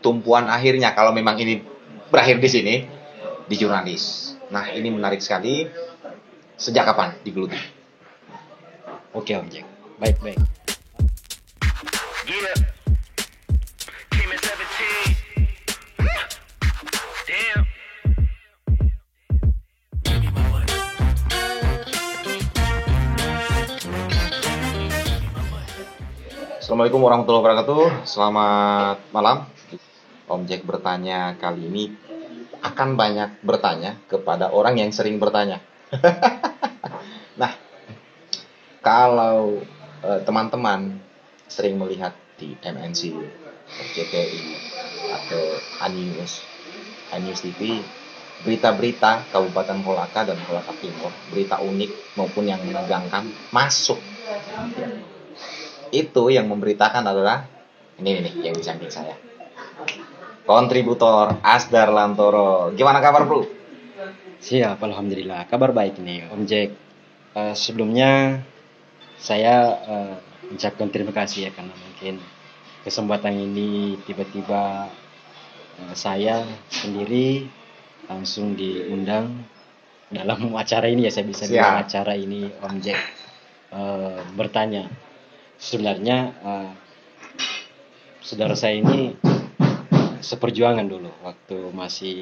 tumpuan akhirnya kalau memang ini berakhir di sini di jurnalis. Nah, ini menarik sekali. Sejak kapan digeluti? Oke Om Jack, baik. Assalamualaikum warahmatullahi wabarakatuh. Selamat malam. Om Jack bertanya kali ini akan banyak bertanya kepada orang yang sering bertanya. Nah, kalau teman-teman sering melihat di MNC, RCTI, atau News TV, berita-berita Kabupaten Kolaka dan Kolaka Timur, berita unik maupun yang menegangkan masuk. Itu yang memberitakan adalah ini nih yang di samping saya. Kontributor Asdar Lantoro. Gimana kabar, Bro? Siap, alhamdulillah. Kabar baik nih Om Jack. Sebelumnya saya ucapkan terima kasih ya karena mungkin kesempatan ini tiba-tiba saya sendiri langsung diundang dalam acara ini ya, saya bisa bilang acara ini Om Jack bertanya. Sebenarnya saudara saya ini seperjuangan dulu waktu masih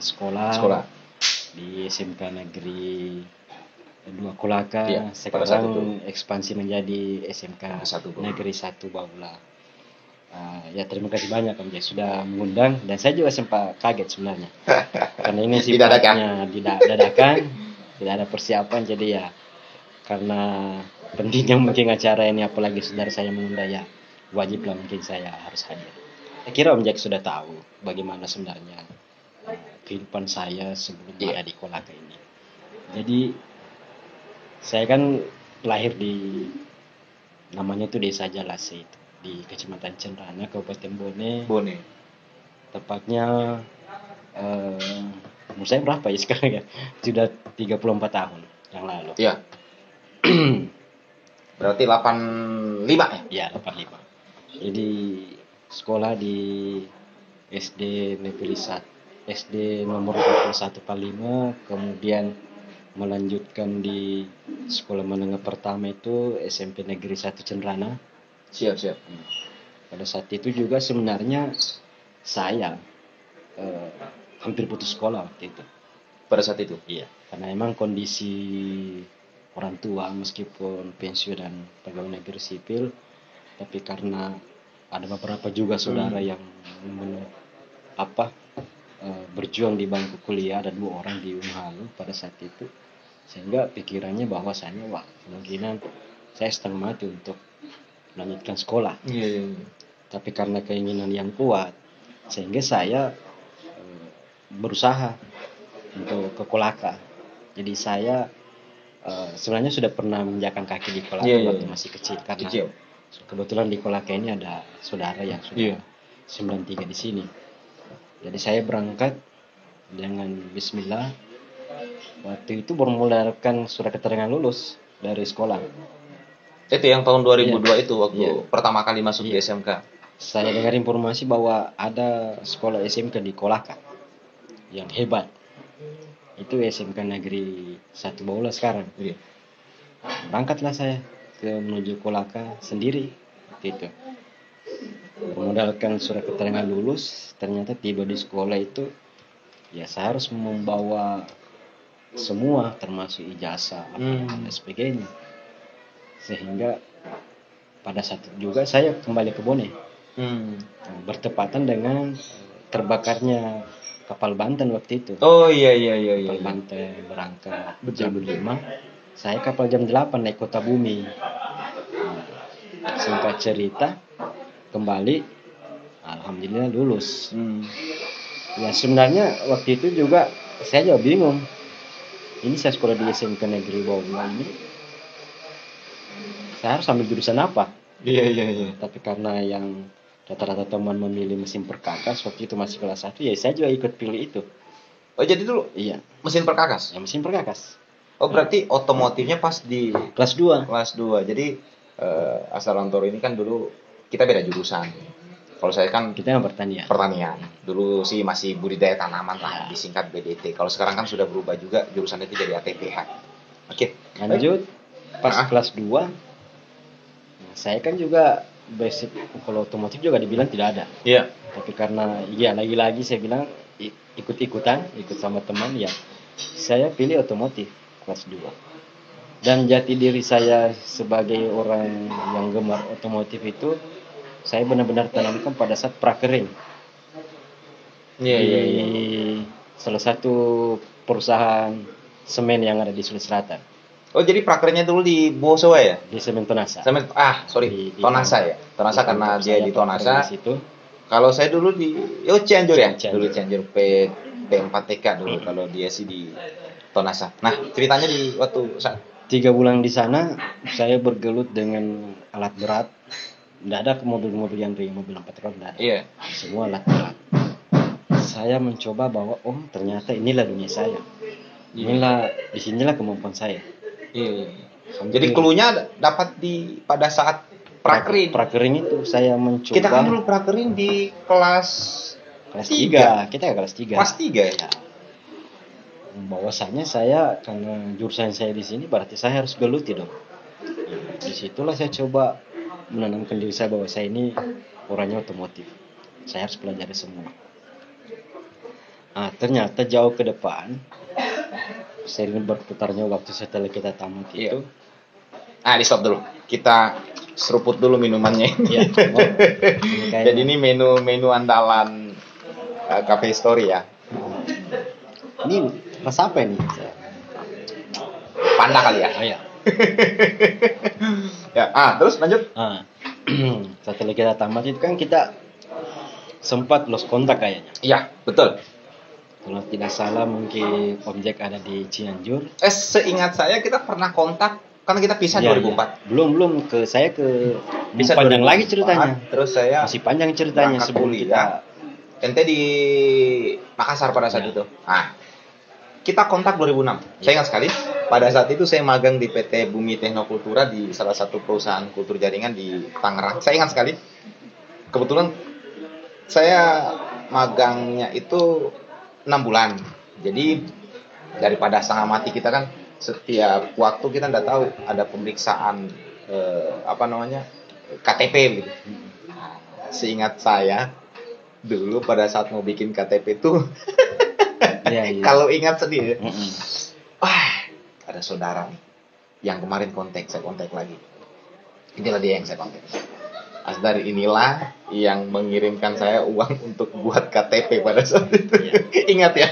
sekolah di SMK Negeri 2 Kolaka, sekarang ekspansi menjadi SMK Negeri 1 Baula. Ya terima kasih banyak Om Jack sudah mengundang, dan saya juga sempat kaget sebenarnya karena ini sifatnya dadakan, tidak ada persiapan, jadi ya karena pentingnya mungkin acara ini, apalagi saudara saya mengundang, ya wajiblah mungkin saya harus hadir. Saya kira Om Jack sudah tahu bagaimana sebenarnya kehidupan saya sebelum ada di Kolaka ini. Jadi saya kan lahir di namanya itu Desa Jalase itu di Kecamatan Cenrana, Kabupaten Bone. Tepatnya umur saya berapa ya sekarang ya? Sudah 34 tahun yang lalu. Iya. Berarti 85 ya? Iya, 85. Jadi sekolah di SD Negeri 1, SD nomor 21 Palima, kemudian melanjutkan di sekolah menengah pertama itu SMP Negeri 1 Cenrana. Siap. Pada saat itu juga sebenarnya saya hampir putus sekolah waktu itu. Pada saat itu? Iya, karena emang kondisi orang tua meskipun pensiun dan pegawai negeri sipil, tapi karena ada beberapa juga saudara yang berjuang di bangku kuliah, ada 2 orang di Unhalu pada saat itu, sehingga pikirannya bahwasannya kemungkinan saya setengah mati untuk melanjutkan sekolah. Tapi karena keinginan yang kuat, sehingga saya berusaha untuk ke Kolaka. Jadi saya sebenarnya sudah pernah menjakan kaki di Kolaka waktu masih kecil, karena kebetulan di Kolaka ini ada saudara yang sudah 93 di sini. Jadi saya berangkat dengan bismillah. Waktu itu bermulakan surat keterangan lulus dari sekolah. Itu yang tahun 2002 itu waktu pertama kali masuk di SMK. Saya dengar informasi bahwa ada sekolah SMK di Kolaka yang hebat. Itu SMK Negeri 1 Baula sekarang. Berangkatlah saya menuju Kolaka sendiri gitu. Bermodalkan surat keterangan lulus, ternyata tiba di sekolah itu ya saya harus membawa semua termasuk ijazah dan sebagainya. Sehingga pada saat itu juga saya kembali ke Bone. Bertepatan dengan terbakarnya kapal Banten waktu itu. Kapal Banten berangkat jam 5, saya kapal jam 8 naik Kota Bumi. Singkat cerita, kembali alhamdulillah lulus. Ya sebenarnya waktu itu juga saya juga bingung. Ini saya sekolah di SMK Negeri Baula ini, saya harus ambil jurusan apa? Tapi karena yang rata-rata teman memilih mesin perkakas waktu itu masih kelas 1, ya saya juga ikut pilih itu. Oh jadi dulu? Iya. Mesin perkakas? Ya mesin perkakas. Oh berarti otomotifnya pas di kelas 2. Kelas 2. Jadi Asdar Lantoro ini kan dulu kita beda jurusan. Kalau saya kan kita yang pertanian. Dulu sih masih budidaya tanaman lah, disingkat BDT. Kalau sekarang kan sudah berubah juga jurusannya itu jadi ATPH. Oke. Lanjut pas kelas 2 saya kan juga basic kalau otomotif juga dibilang tidak ada. Iya. Tapi karena lagi-lagi saya bilang ikut sama teman ya. Saya pilih otomotif kelas 2. Dan jati diri saya sebagai orang yang gemar otomotif itu saya benar-benar tanamkan pada saat prakering. Di salah satu perusahaan semen yang ada di Sulawesi Selatan. Oh, jadi prakernya dulu di Bosowa ya? Di Semen Tonasa. Tonasa ya. Tonasa karena dia di Tonasa. Kalau saya dulu di Cianjur ya. Dulu Cianjur P4TK dulu. Kalau dia sih di Tonasa. Nah, ceritanya di waktu saat 3 bulan di sana saya bergelut dengan alat berat. Tidak ada mobil-mobil yang dari mobil 4 TK, tidak ada. Iya. Semua alat berat. Saya mencoba bahwa ternyata inilah dunia saya. Disinilah kemampuan saya. Iya. Jadi cluenya dapat pada saat prakering. Prakering itu saya mencoba. Kita kan dulu prakering di kelas 3. Kita kelas 3. Kelas 3 ya. Bahwasanya saya karena jurusan saya di sini berarti saya harus geluti dong. Disitulah saya coba menanamkan diri saya bahwa saya ini orangnya otomotif. Saya harus pelajari semua. Ternyata jauh ke depan sering berputarnya waktu setelah kita tamat itu. Di stop dulu. Kita seruput dulu minumannya. Iya. Jadi ini menu andalan Cafe Story ya. Ini rasa apa ini? Panda kali ya. Iya. Ya, terus lanjut. Setelah kita tamat itu kan kita sempat lost kontak kayaknya. Iya, betul. Kalau tidak salah mungkin Om Jack ada di Cianjur. Seingat saya kita pernah kontak karena kita pisah 2004. Belum saya bisa panjang lagi ceritanya. Terus saya masih panjang ceritanya sebelum kita. Ente di Makassar pada saat itu. Kita kontak 2006. Saya ingat sekali. Pada saat itu saya magang di PT Bumi Teknokultura di salah satu perusahaan kultur jaringan di Tangerang. Saya ingat sekali. Kebetulan saya magangnya itu 6 bulan. Jadi daripada setengah mati kita kan setiap waktu kita nggak tahu ada pemeriksaan KTP gitu. Seingat saya dulu pada saat mau bikin KTP itu kalau ingat sedih. Ada saudara nih yang kemarin saya kontak lagi. Inilah dia yang saya kontak. Dari inilah yang mengirimkan saya uang untuk buat KTP pada saat itu. Ingat ya?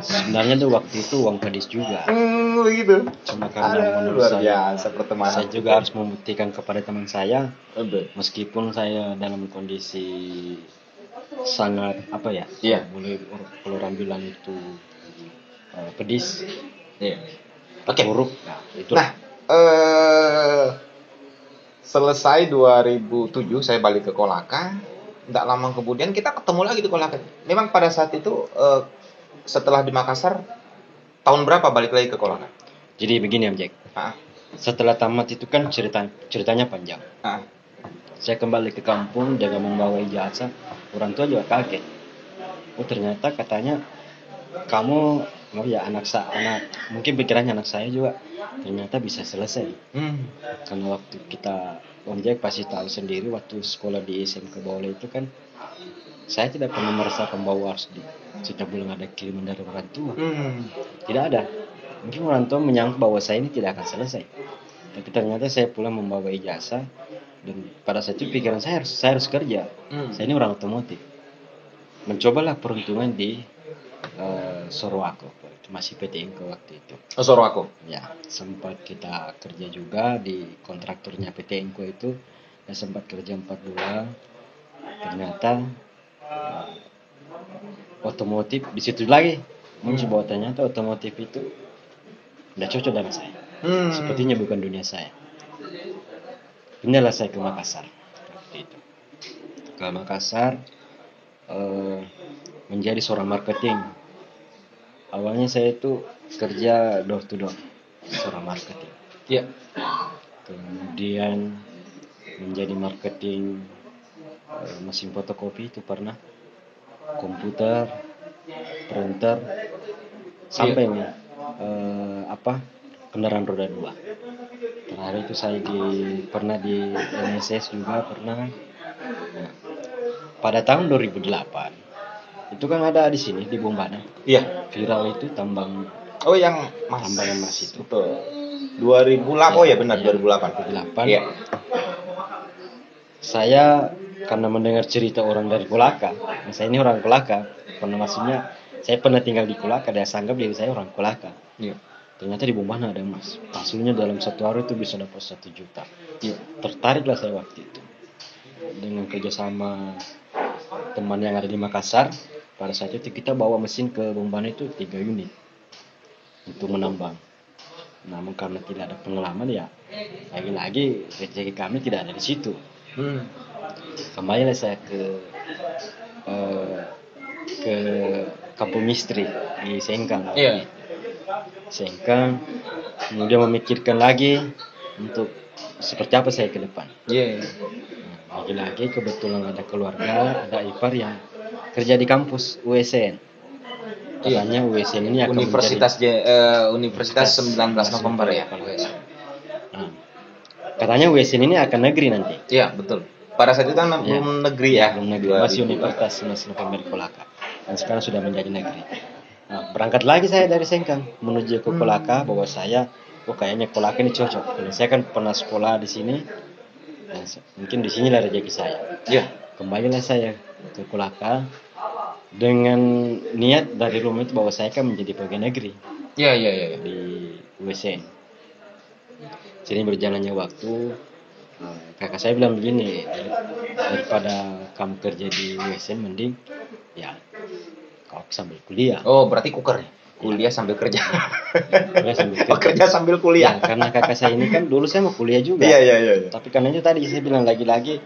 Sebenarnya tuh waktu itu uang gadis juga. Begitu. Cuma karena menurut luar biasa pertemanan. Saya juga harus membuktikan kepada teman saya. Meskipun saya dalam kondisi sangat boleh kalau orang bilang itu pedis. Buruk. Selesai 2007 saya balik ke Kolaka. Tidak lama kemudian kita ketemu lagi di Kolaka. Memang pada saat itu setelah di Makassar tahun berapa balik lagi ke Kolaka? Jadi begini Om Jack. Setelah tamat itu kan ceritanya panjang. Saya kembali ke kampung dengan membawa ijazah. Orang tua juga kaget. Ternyata katanya kamu anak mungkin pikirannya anak saya juga ternyata bisa selesai. Karena waktu kita Om Jack pasti tahu sendiri waktu sekolah di SMK Bawle itu kan saya tidak pernah merasakan bahwa harus setiap bulan ada kiriman dari orang tua. Tidak ada. Mungkin orang tua menyangka bahwa saya ini tidak akan selesai. Tapi ternyata saya pulang membawa ijazah dan pada saat itu pikiran saya harus kerja. Saya ini orang otomotif. Mencobalah peruntungan di Sorowako, masih PT Inco waktu itu. Sorowako. Ya, sempat kita kerja juga di kontraktornya PT Inco itu. Dan sempat kerja 4 bulan. Ternyata otomotif di situ lagi muncul bahwa ternyata otomotif itu tidak cocok dengan saya. Sepertinya bukan dunia saya. Pindahlah saya ke Makassar waktu itu. Ke Makassar menjadi seorang marketing. Awalnya saya itu kerja door to door, seorang marketing. Kemudian menjadi marketing mesin fotokopi itu pernah, komputer, printer, sampai kendaraan roda 2. Terakhir itu saya pernah di NSS juga pernah. Nah, pada tahun 2008 itu kan ada di sini di Bombana. Iya. Viral itu tambang. Oh, yang tambangan emas itu. Betul. 2008. Oh ya benar, 2008. Iya. Saya karena mendengar cerita orang dari Kolaka, saya ini orang Kolaka, maksudnya saya pernah tinggal di Kolaka, dia anggap diri saya orang Kolaka. Iya. Ternyata di Bombana ada emas. Hasilnya dalam 1 hari itu bisa dapat 1 juta. Iya. Tertariklah saya waktu itu. Dengan kerjasama teman yang ada di Makassar, pada saat itu kita bawa mesin ke Bombana itu 3 unit untuk menambang. Namun karena tidak ada pengalaman ya, lagi-lagi rezeki kami tidak ada di situ. Kembalilah saya ke kampung istri di Sengkang. Iya. Sengkang, kemudian memikirkan lagi untuk seperti apa saya ke depan. Iya. Lagi-lagi kebetulan ada keluarga, ada ipar yang kerja di kampus USN. Katanya USN ini akan Universitas 19 November ya. Katanya USN ini akan negeri nanti. Iya, betul. Pada saat itu kan belum negeri ya. Belum negeri, masih Universitas 19 November Kolaka. Dan sekarang sudah menjadi negeri. Nah, berangkat lagi saya dari Sengkang menuju ke Kolaka, bahwa saya, kayaknya Kolaka ini cocok. Karena saya kan pernah sekolah di sini. Dan mungkin di sinilah rezeki saya. Iya. Kembalilah saya ke Kolaka dengan niat dari rumah itu bahwa saya kan menjadi pegawai negeri. Iya. Di USN. Jadi berjalannya waktu, kakak saya bilang begini, daripada kamu kerja di USN mending ya kau sambil kuliah. Oh, berarti kuker ya? Kuliah sambil kerja. Kuliah sambil kerja. Kerja sambil kuliah. Ya, karena kakak saya ini kan dulu saya mau kuliah juga. Iya. Tapi karena itu tadi saya bilang lagi-lagi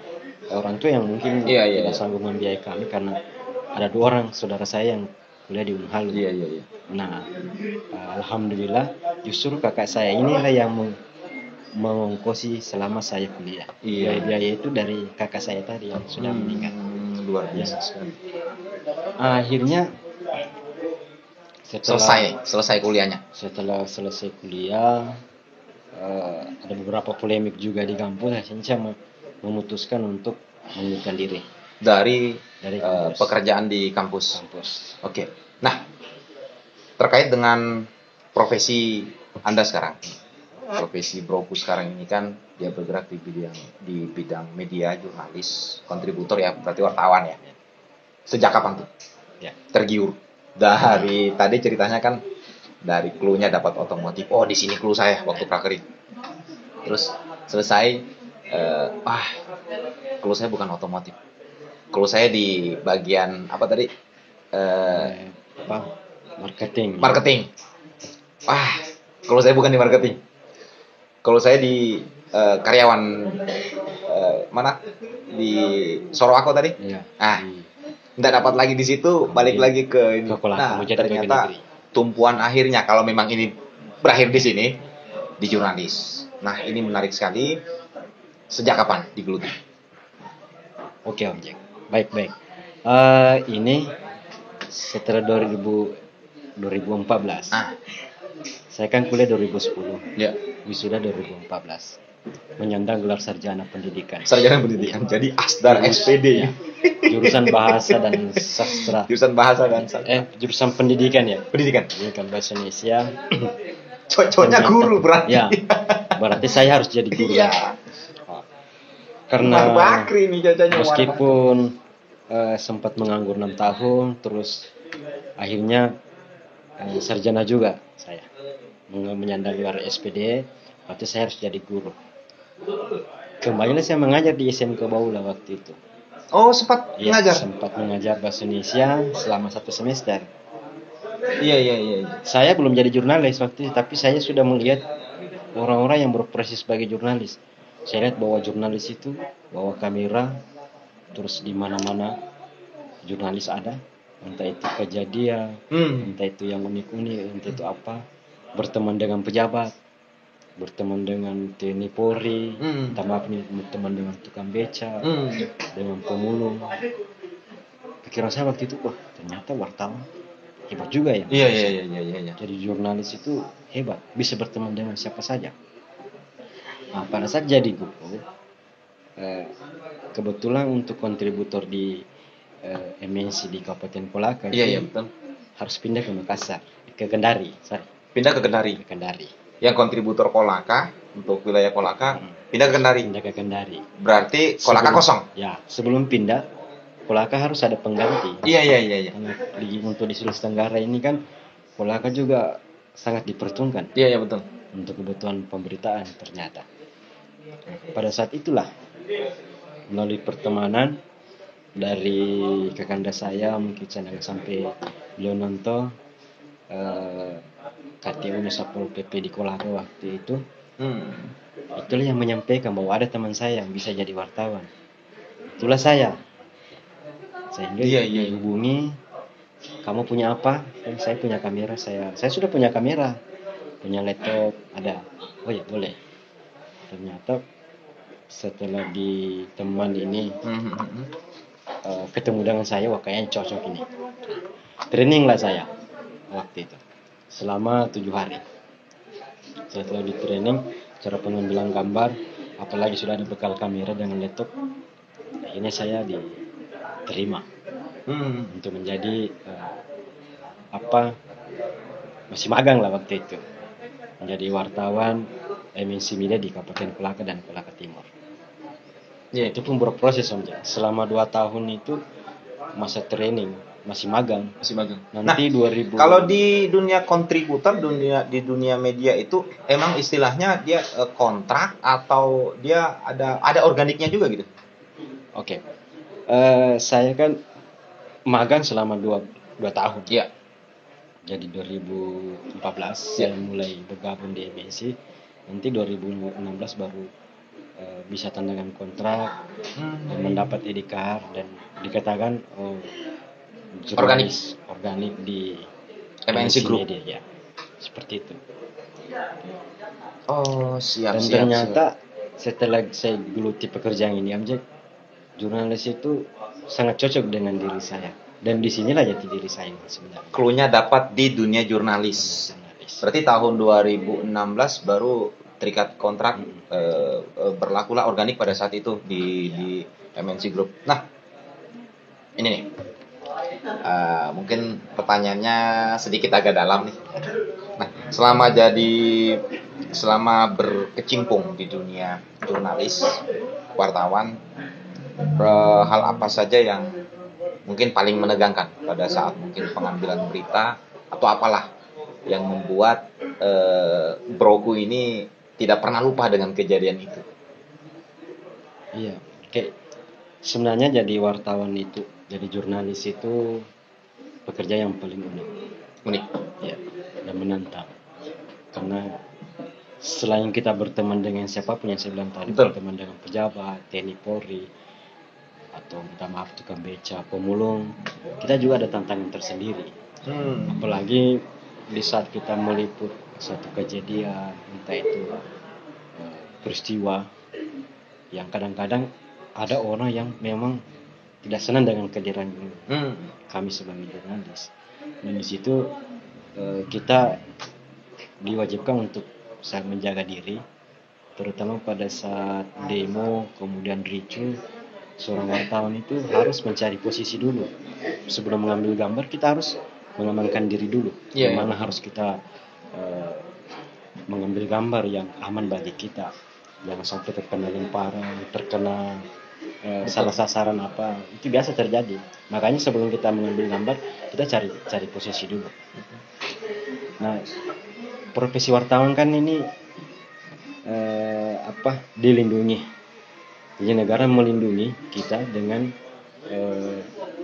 orang tua yang mungkin tidak sanggup membiayai kami, karena ada 2 orang saudara saya yang kuliah di Unhalu. Iya. Nah, alhamdulillah justru kakak saya inilah yang mengongkosi selama saya kuliah. Biaya itu dari kakak saya tadi yang sudah meninggal. Luar biasa sekali. Akhirnya selesai kuliahnya. Setelah selesai kuliah, ada beberapa polemik juga di kampus. Akhirnya saya memutuskan untuk mengundurkan diri dari kampus. Pekerjaan di kampus. Oke. Nah, terkait dengan profesi Anda sekarang, profesi Broku sekarang ini kan dia bergerak di bidang media, jurnalis, kontributor ya, berarti wartawan ya. Sejak kapan tuh tergiur? Dari tadi ceritanya kan dari clue-nya dapat otomotif. Oh, di sini clue saya waktu prakerin. Terus selesai, clue saya bukan otomotif. Clue saya di bagian apa tadi? Marketing. Clue saya bukan di marketing. Clue saya di karyawan mana? Di Sorowako tadi. Iya. Nggak dapat lagi di situ, balik lagi ke ini. Nah, ternyata tumpuan akhirnya kalau memang ini berakhir di sini di jurnalis. Nah, ini menarik sekali. Sejak kapan digeluti? Oke, Om Jack. Baik. Ini setelah 2014. Saya kan kuliah 2010. Ya. Wisuda 2014. Menyandang gelar sarjana pendidikan. Jadi Asdar SPD. Ya. Jurusan bahasa dan sastra. Jurusan pendidikan ya. Pendidikan bahasa Indonesia. Cocoknya guru berarti. Ya. Berarti saya harus jadi guru. Ya. Karena Bakri nih cocoknya. Meskipun sempat menganggur 6 tahun, terus akhirnya sarjana juga saya. Menyandang gelar SPD, berarti saya harus jadi guru. Kembalilah saya mengajar di SMK Baula waktu itu. Oh, sempat mengajar? Sempat mengajar bahasa Indonesia selama 1 semester. Iya. Saya belum jadi jurnalis waktu itu, tapi saya sudah melihat orang-orang yang berprofesi sebagai jurnalis. Saya lihat bahwa jurnalis itu bawa kamera, terus di mana-mana jurnalis ada, entah itu kejadian, entah itu yang unik-unik, entah itu apa, berteman dengan pejabat. berteman dengan TNI Polri, minta maaf nih berteman dengan tukang beca, dengan pemulung. Pikiran saya waktu itu, wah ternyata wartawan hebat juga ya. Iya. Jadi jurnalis itu hebat, bisa berteman dengan siapa saja. Nah, pada saat jadi guru, kebetulan untuk kontributor di MNC di Kabupaten Kolaka, Iya betul. harus pindah ke Makassar, ke Kendari, Pindah ke Kendari. Yang kontributor Kolaka untuk wilayah Kolaka pindah ke Kendari. Berarti Kolaka kosong. Ya, sebelum pindah Kolaka harus ada pengganti. Iya. Karena untuk di Sulawesi Tenggara ini kan Kolaka juga sangat diperhitungkan. Iya betul. Untuk kebutuhan pemberitaan ternyata. Pada saat itulah melalui pertemanan dari kakanda saya, mungkin jangan sampai beliau nonton KTU Sapol PP di Kolaka waktu itu. Itulah yang menyampaikan bahwa ada teman saya yang bisa jadi wartawan. Itulah saya. Sehingga dihubungi, kamu punya apa? Saya punya kamera, saya sudah punya kamera, punya laptop, ada. Oh ya boleh. Ternyata setelah ditemani ini ketemu dengan saya, wah kayaknya cocok ini. Training lah saya waktu itu selama 7 hari. Setelah di training cara pengambilan gambar, apalagi sudah ada bekal kamera dengan laptop, akhirnya saya diterima untuk menjadi masih magang lah waktu itu, menjadi wartawan MNC Media di Kabupaten Kolaka dan Kolaka Timur. Itu pun berproses Om. Selama 2 tahun itu masa training, masih magang. Nanti 2000. Kalau di dunia kontributor, di dunia media itu emang istilahnya dia kontrak atau dia ada organiknya juga gitu? Oke. Saya kan magang selama 2 tahun. Iya. Jadi 2014 saya mulai bergabung di MNC. Nanti 2016 baru bisa tandakan kontrak dan mendapat ID card dan dikatakan organik di MNC Group ya. Seperti itu. Siap. Dan ternyata setelah saya geluti pekerjaan ini Amjad, jurnalis itu sangat cocok dengan diri saya. Dan disinilah jati diri saya sebenarnya. Cluenya dapat di dunia jurnalis. Berarti tahun 2016 baru terikat kontrak, berlakulah organik pada saat itu di MNC Group. Nah, ini nih, mungkin pertanyaannya sedikit agak dalam nih. Nah, selama berkecimpung di dunia jurnalis, wartawan, hal apa saja yang mungkin paling menegangkan pada saat mungkin pengambilan berita atau apalah yang membuat broku ini tidak pernah lupa dengan kejadian itu? Iya, sebenarnya jadi wartawan itu, jadi jurnalis itu pekerjaan yang paling unik, ya, dan menantang. Karena selain kita berteman dengan siapapun yang saya bilang tadi, berteman dengan pejabat, TNI Polri, atau minta maaf tukang beca, pemulung, kita juga ada tantangan tersendiri. Apalagi di saat kita meliput satu kejadian, entah itu peristiwa yang kadang-kadang ada orang yang memang tidak senang dengan kehadiran kami sebagai jurnalis. Dan di situ kita diwajibkan untuk saling menjaga diri, terutama pada saat demo kemudian ricu. Seorang wartawan itu harus mencari posisi dulu. Sebelum mengambil gambar kita harus mengamankan diri dulu. Bagaimana harus kita mengambil gambar yang aman bagi kita. Jangan sampai terkena lemparan, terkena salah sasaran apa. Itu biasa terjadi. Makanya sebelum kita mengambil gambar kita cari posisi dulu. Nah, profesi wartawan kan ini dilindungi. Jadi negara melindungi kita dengan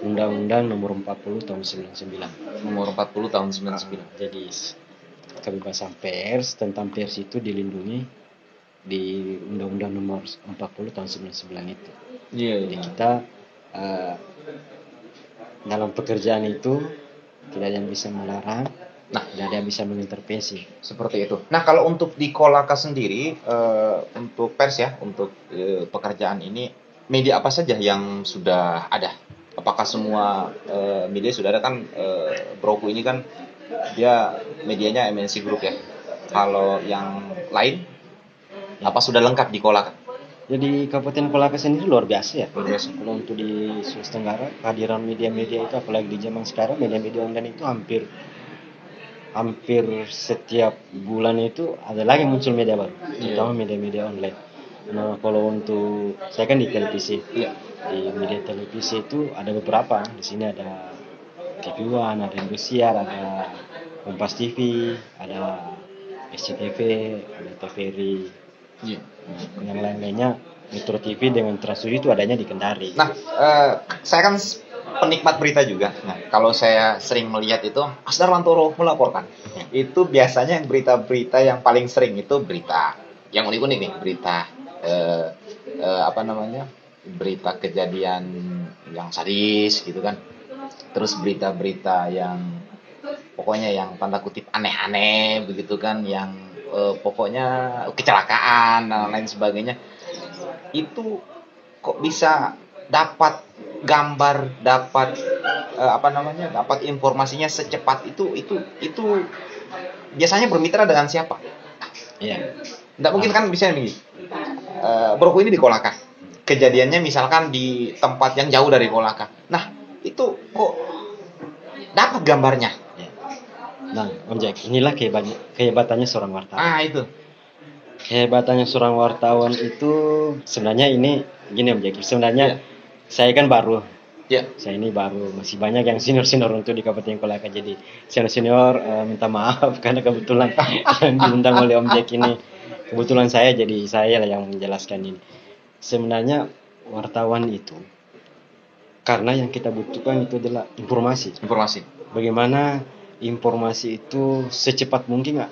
Undang-Undang Nomor 40 Tahun 99. Nomor 40 Tahun 99. Jadi kebebasan pers, tentang pers itu dilindungi di Undang-Undang Nomor 40 Tahun 99 itu. Jadi kita dalam pekerjaan itu tidak ada yang bisa melarang Nah, tidak ada yang bisa mengintervensi. Seperti itu. Nah, kalau untuk di Kolaka sendiri, untuk pers ya, untuk pekerjaan ini, media apa saja yang sudah ada? Apakah semua media sudah ada kan? Broku ini kan dia medianya MNC Group ya. Kalau yang lain, apa sudah lengkap di Kolaka? Jadi Kabupaten Kolaka sendiri luar biasa ya. Luar biasa. Kalau untuk di Sulawesi Tenggara, kehadiran media-media itu apalagi di zaman sekarang, media-media online itu hampir setiap bulan itu ada lagi muncul media baru, terutama media-media online. Nah, kalau untuk saya kan di televisi, di media televisi itu ada beberapa. Di sini ada TV One, ada Indosiar, ada Kompas TV, ada SCTV, ada TVRI. Yang lain-lainnya Metro TV dengan Trans 7 itu adanya di Kendari. Nah, saya kan penikmat berita juga. Nah, kalau saya sering melihat itu Asdar Lantoro melaporkan. Itu biasanya yang berita-berita yang paling sering itu berita yang unik-unik nih, berita berita kejadian yang sadis gitu kan. Terus berita-berita yang pokoknya yang tanda kutip aneh-aneh begitu kan, yang pokoknya kecelakaan dan lain sebagainya. Itu kok bisa dapat gambar, dapat dapat informasinya secepat itu biasanya bermitra dengan siapa? Iya. Nggak mungkin kan bisa nih. Broku ini di Kolaka. Kejadiannya misalkan di tempat yang jauh dari Kolaka. Nah, itu kok dapat gambarnya? Nah, Om Jack, inilah kehebatannya seorang wartawan. Itu. Kehebatannya seorang wartawan itu sebenarnya ini gini Om Jack. Sebenarnya saya kan baru. Saya ini baru, masih banyak yang senior untuk di Kabupaten Kolaka. Jadi senior minta maaf karena kebetulan yang diundang oleh Om Jack ini kebetulan saya lah yang menjelaskan ini. Sebenarnya wartawan itu karena yang kita butuhkan itu adalah informasi. Bagaimana informasi itu secepat mungkin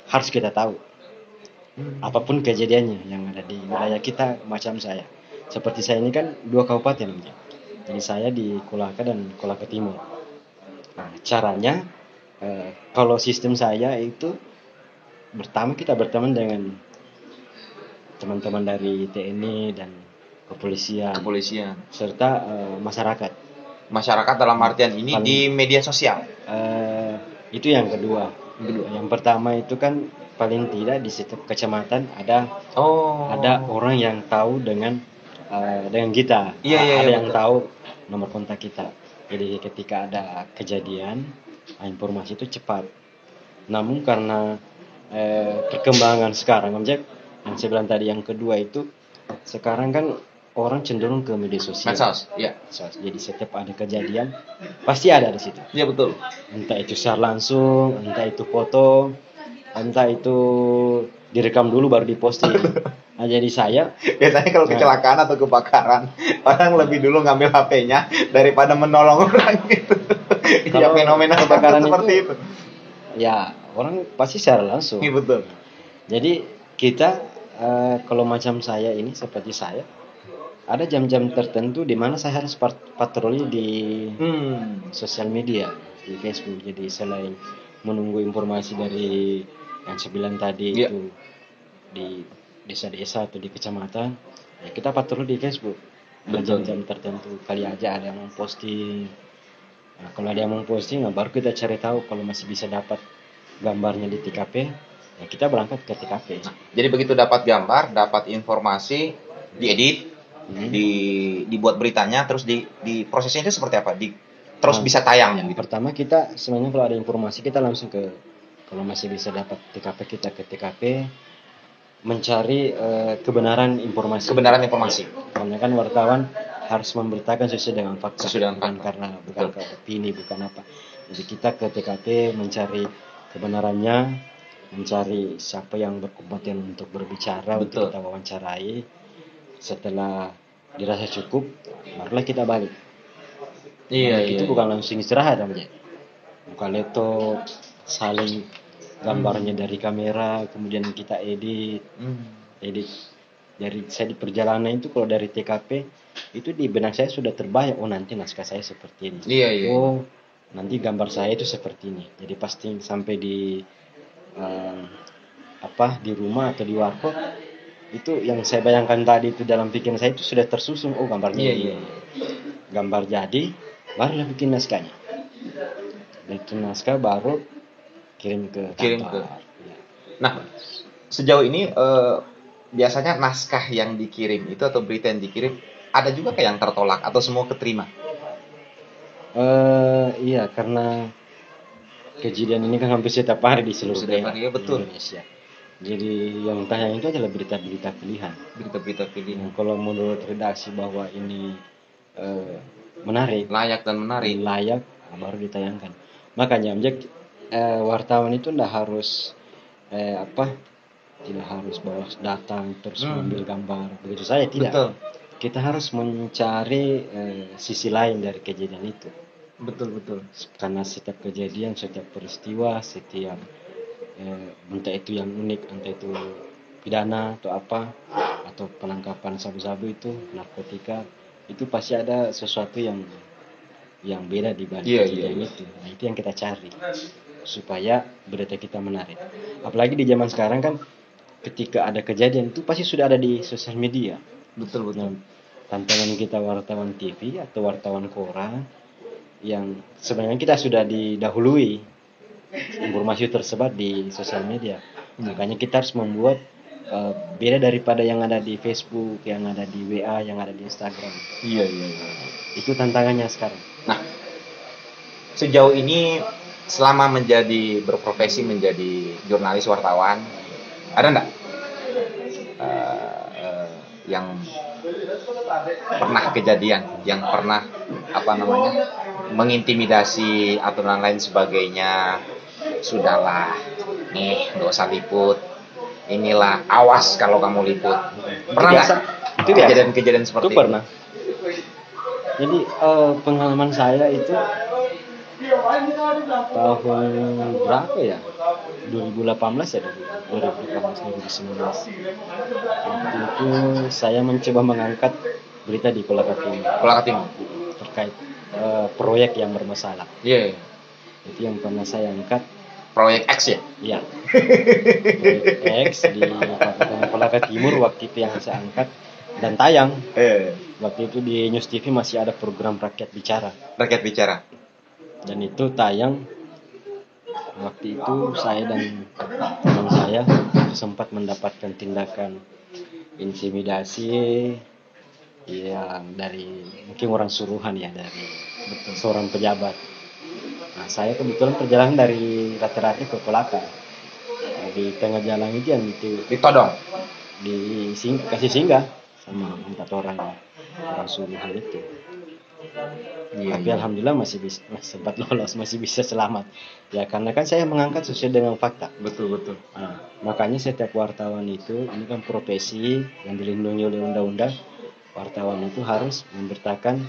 harus kita tahu. Apapun kejadiannya yang ada di wilayah kita, macam saya. Seperti saya ini kan 2 kabupaten. Jadi saya di Kolaka dan Kolaka Timur. Nah, caranya kalau sistem saya itu kita berteman dengan teman-teman dari TNI dan kepolisian. Serta masyarakat dalam artian ini di media sosial. Itu yang kedua. Yang pertama itu kan paling tidak di setiap kecamatan ada orang yang tahu dengan kita. Ada yang tahu nomor kontak kita. Jadi ketika ada kejadian, informasi itu cepat. Namun karena perkembangan sekarang, Om Jack, yang saya bilang tadi yang kedua itu, sekarang kan orang cenderung ke media sosial. Jadi setiap ada kejadian pasti ada di situ. Iya, betul. Entah itu share langsung, entah itu foto, entah itu direkam dulu baru diposting. Nah, jadi saya biasanya kalau kecelakaan atau kebakaran, orang lebih dulu ngambil HP-nya daripada menolong orang gitu. Kalau fenomena kebakaran seperti itu. Ya, orang pasti share langsung. Iya, betul. Jadi kita kalau macam saya ini, seperti saya, ada jam-jam tertentu di mana saya harus patroli di sosial media, di Facebook. Jadi selain menunggu informasi dari yang saya bilang tadi itu di desa-desa atau di kecamatan, ya kita patroli di Facebook. Jam-jam tertentu kali aja ada yang memposting. Nah, kalau ada yang memposting, baru kita cari tahu. Kalau masih bisa dapat gambarnya di TKP, ya kita berangkat ke TKP. Jadi begitu dapat gambar, dapat informasi, diedit, dibuat beritanya, terus di prosesnya itu seperti apa? Terus bisa tayang. Gitu. Pertama kita sebenarnya kalau ada informasi kita langsung kalau masih bisa dapat TKP, kita ke TKP mencari kebenaran informasi. Karena kan wartawan harus memberitakan sesuai dengan fakta. Bukan ke opini, bukan apa. Jadi kita ke TKP mencari kebenarannya, mencari siapa yang berkompeten untuk berbicara, untuk kita wawancarai. Setelah dirasa cukup, barulah kita balik. Itu bukan langsung istirahat namanya. Buka laptop, saling gambarnya dari kamera, kemudian kita edit. Dari saya di perjalanan itu, kalau dari TKP itu di benak saya sudah terbayang, nanti naskah saya seperti ini. nanti gambar saya itu seperti ini. Jadi pasti sampai di di rumah atau di warkop, itu yang saya bayangkan tadi itu dalam pikiran saya itu sudah tersusun. Oh, gambarnya ini. Gambar jadi, barulah bikin naskahnya. Bikin naskah baru kirim ke kantor. Nah, sejauh ini biasanya naskah yang dikirim itu atau berita yang dikirim ada juga kayak yang tertolak atau semua keterima? Iya, karena kejadian ini kan hampir setiap hari di seluruh Indonesia. Jadi yang tayang itu adalah berita-berita pilihan. Berita-berita pilihan. Kalau menurut redaksi bahwa ini menarik, layak dan menarik, baru ditayangkan. Makanya Om Jack, wartawan itu tidak harus tidak harus bawa datang terus mengambil gambar begitu saja, tidak. Betul. Kita harus mencari sisi lain dari kejadian itu. Betul. Karena setiap kejadian, setiap peristiwa, setiap entah itu yang unik, entah itu pidana atau apa, atau penangkapan sabu-sabu itu, narkotika, itu pasti ada sesuatu yang beda di balik kejadian itu. Nah, itu yang kita cari supaya berita kita menarik. Apalagi di zaman sekarang kan, ketika ada kejadian itu pasti sudah ada di sosial media. Betul. Nah, tantangan kita wartawan TV atau wartawan koran yang sebenarnya kita sudah didahului, informasi tersebar di sosial media. Makanya kita harus membuat beda daripada yang ada di Facebook, yang ada di WA, yang ada di Instagram. Iya. Itu tantangannya sekarang. Nah, sejauh ini selama berprofesi menjadi jurnalis wartawan, ada enggak yang pernah kejadian, yang pernah mengintimidasi atau lain sebagainya? Sudahlah, nih nggak usah liput, inilah awas kalau kamu liput. Pernah nggak? Itu kejadian seperti itu? Pernah. Jadi pengalaman saya itu tahun berapa ya? 2018 ya, 2019. Waktu itu saya mencoba mengangkat berita di Kolaka Timur terkait proyek yang bermasalah. Iya. Itu yang pernah saya angkat. Proyek X ya? Iya. Proyek X di Kabupaten Kolaka Timur waktu itu yang saya angkat dan tayang. Waktu itu di News TV masih ada program Rakyat Bicara. Dan itu tayang. Waktu itu saya dan teman saya sempat mendapatkan tindakan intimidasi yang dari mungkin orang suruhan ya, dari seorang pejabat. Nah, saya kebetulan perjalanan dari Rate-Rate ke Kolaka. Di tengah jalan itu yang ditodong, kasih singgah sama 4 orang suruhan itu. Tapi alhamdulillah masih sempat lolos, masih bisa selamat. Ya karena kan saya mengangkat sesuai dengan fakta. Betul. Nah, makanya setiap wartawan itu, ini kan profesi yang dilindungi oleh undang-undang. Wartawan itu harus memberitakan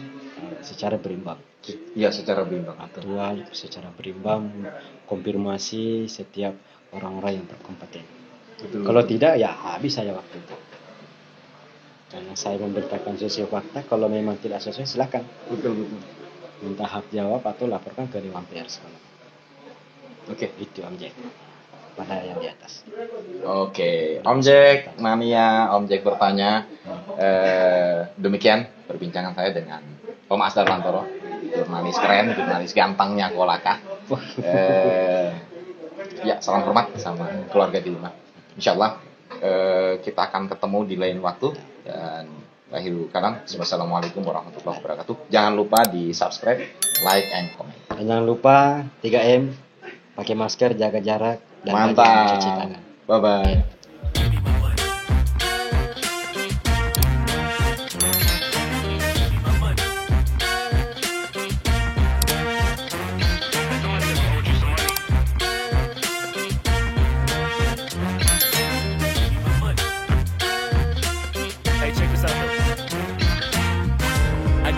secara berimbang. Ya, secara berimbang. Aktual, secara berimbang, konfirmasi setiap orang-orang yang berkompeten. Kalau tidak, ya habis saya waktu itu. Karena saya memberitakan sesuai fakta, kalau memang tidak sesuai silakan. Betul. Minta hak jawab atau laporkan ke Dewan Pers. Oke. Itu Om Jack. Pada yang di atas. Oke. Om Jack Mania, Om Jack bertanya. Demikian perbincangan saya dengan Om Asdar Lantoro, jurnalis keren, jurnalis gantengnya Kolaka. Ya, salam hormat sama keluarga di rumah. Insyaallah kita akan ketemu di lain waktu. Dan akhirul kalam, wassalamualaikum warahmatullahi wabarakatuh. Jangan lupa di subscribe, like, and comment. Dan jangan lupa 3M, pakai masker, jaga jarak, dan mantap, cuci tangan. Bye-bye.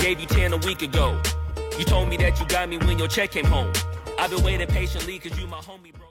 Gave you 10 a week ago. You told me that you got me when your check came home. I've been waiting patiently cause you my homie, bro.